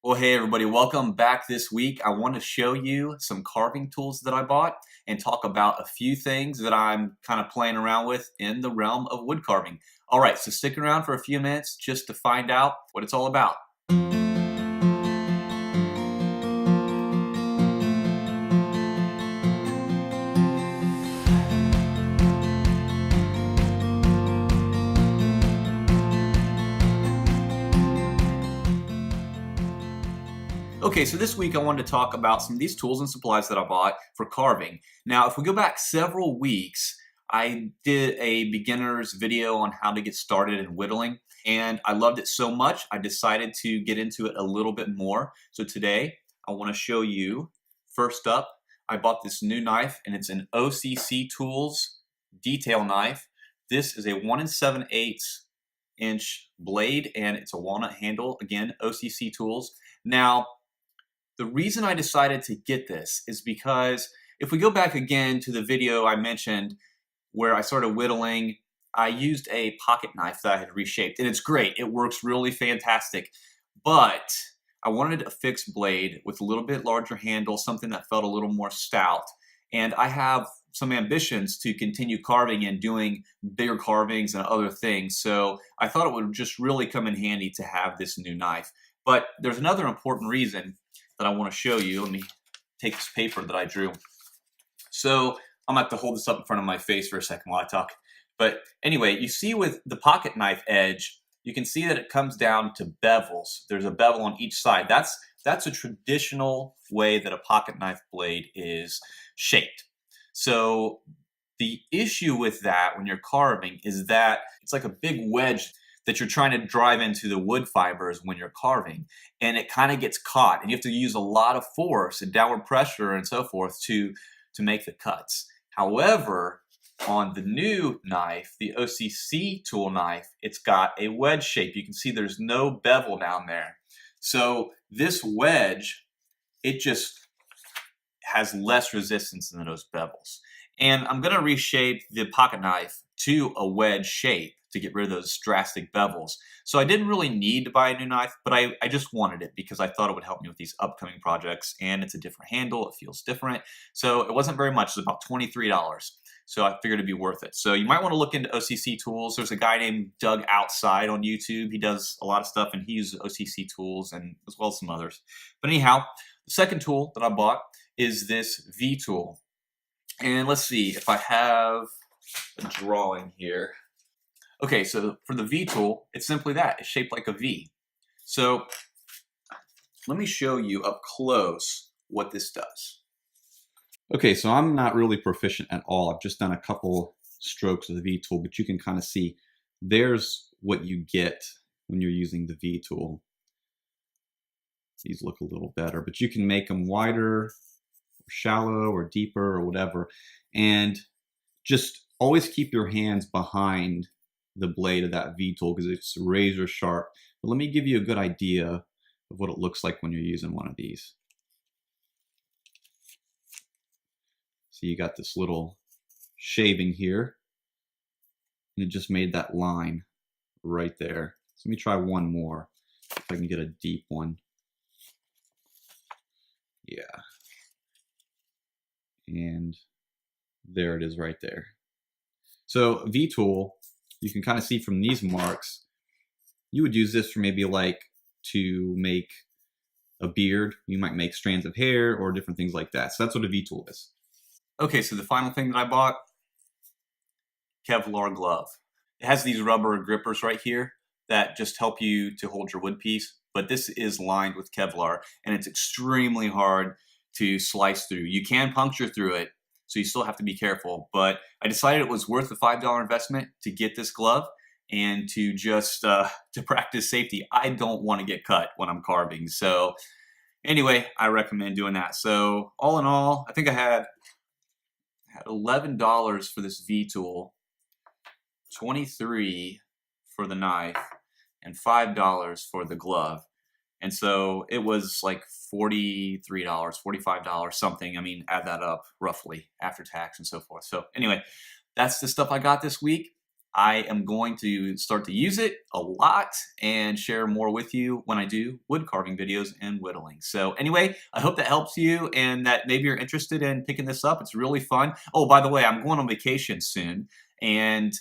Well, hey everybody, welcome back this week. I want to show you some carving tools that I bought and talk about a few things that I'm kind of playing around with in the realm of wood carving. All right, so stick around for a few minutes just to find out what it's all about. Okay, so this week I wanted to talk about some of these tools and supplies that I bought for carving. Now, if we go back several weeks, I did a beginner's video on how to get started in whittling, and I loved it so much, I decided to get into it a little bit more. So today, I want to show you, first up, I bought this new knife, and it's an OCC Tools detail knife. This is a 1 7/8 inch blade, and it's a walnut handle. Again, OCC Tools. Now, the reason I decided to get this is because if we go back again to the video I mentioned where I started whittling, I used a pocket knife that I had reshaped, and it's great. It works really fantastic. But I wanted a fixed blade with a little bit larger handle, something that felt a little more stout. And I have some ambitions to continue carving and doing bigger carvings and other things. So I thought it would just really come in handy to have this new knife. But there's another important reason that I want to show you. Let me take this paper that I drew. So I'm going to have to hold this up in front of my face for a second while I talk. But anyway, you see with the pocket knife edge, you can see that it comes down to bevels. There's a bevel on each side. That's a traditional way that a pocket knife blade is shaped. So the issue with that when you're carving is that it's like a big wedge that you're trying to drive into the wood fibers when you're carving, and it kind of gets caught, and you have to use a lot of force and downward pressure and so forth to make the cuts. However, on the new knife, the OCC tool knife, it's got a wedge shape. You can see there's no bevel down there. So this wedge, it just has less resistance than those bevels. And I'm going to reshape the pocket knife to a wedge shape to get rid of those drastic bevels. So I didn't really need to buy a new knife, but I just wanted it because I thought it would help me with these upcoming projects, and it's a different handle, it feels different. So it wasn't very much, it was about $23. So I figured it'd be worth it. So you might want to look into OCC Tools. There's a guy named Doug Outside on YouTube. He does a lot of stuff, and he uses OCC Tools and as well as some others. But anyhow, the second tool that I bought is this V tool. And let's see if I have a drawing here. Okay, so for the V tool, it's simply that. It's shaped like a V. So let me show you up close what this does. Okay, so I'm not really proficient at all. I've just done a couple strokes of the V tool, but you can kind of see there's what you get when you're using the V tool. These look a little better, but you can make them wider, or shallow, or deeper, or whatever. And just always keep your hands behind the blade of that V tool because it's razor sharp. But let me give you a good idea of what it looks like when you're using one of these. So you got this little shaving here, and it just made that line right there. So let me try one more, if I can get a deep one. Yeah. And there it is right there. So V tool, you can kind of see from these marks, you would use this for maybe like to make a beard. You might make strands of hair or different things like that. So that's what a V tool is. Okay, so the final thing that I bought, Kevlar glove. It has these rubber grippers right here that just help you to hold your wood piece, but this is lined with Kevlar, and it's extremely hard to slice through. You can puncture through it, so you still have to be careful, but I decided it was worth the $5 investment to get this glove and to just to practice safety. I don't want to get cut when I'm carving, so anyway, I recommend doing that. So all in all, I think I had $11 for this V tool, $23 for the knife, and $5 for the glove. And so it was like $43, $45, something. I mean, add that up roughly after tax and so forth. So anyway, that's the stuff I got this week. I am going to start to use it a lot and share more with you when I do wood carving videos and whittling. So anyway, I hope that helps you and that maybe you're interested in picking this up. It's really fun. Oh, by the way, I'm going on vacation soon, and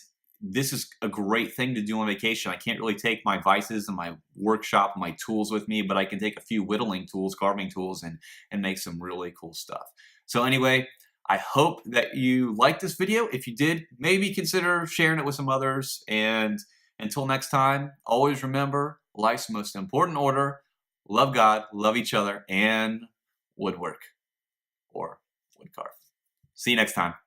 this is a great thing to do on vacation. I can't really take my vices and my workshop and my tools with me, but I can take a few whittling tools, carving tools, and make some really cool stuff. So anyway, I hope that you liked this video. If you did, maybe consider sharing it with some others. And until next time, always remember life's most important order: love God, love each other, and woodwork or wood carve. See you next time.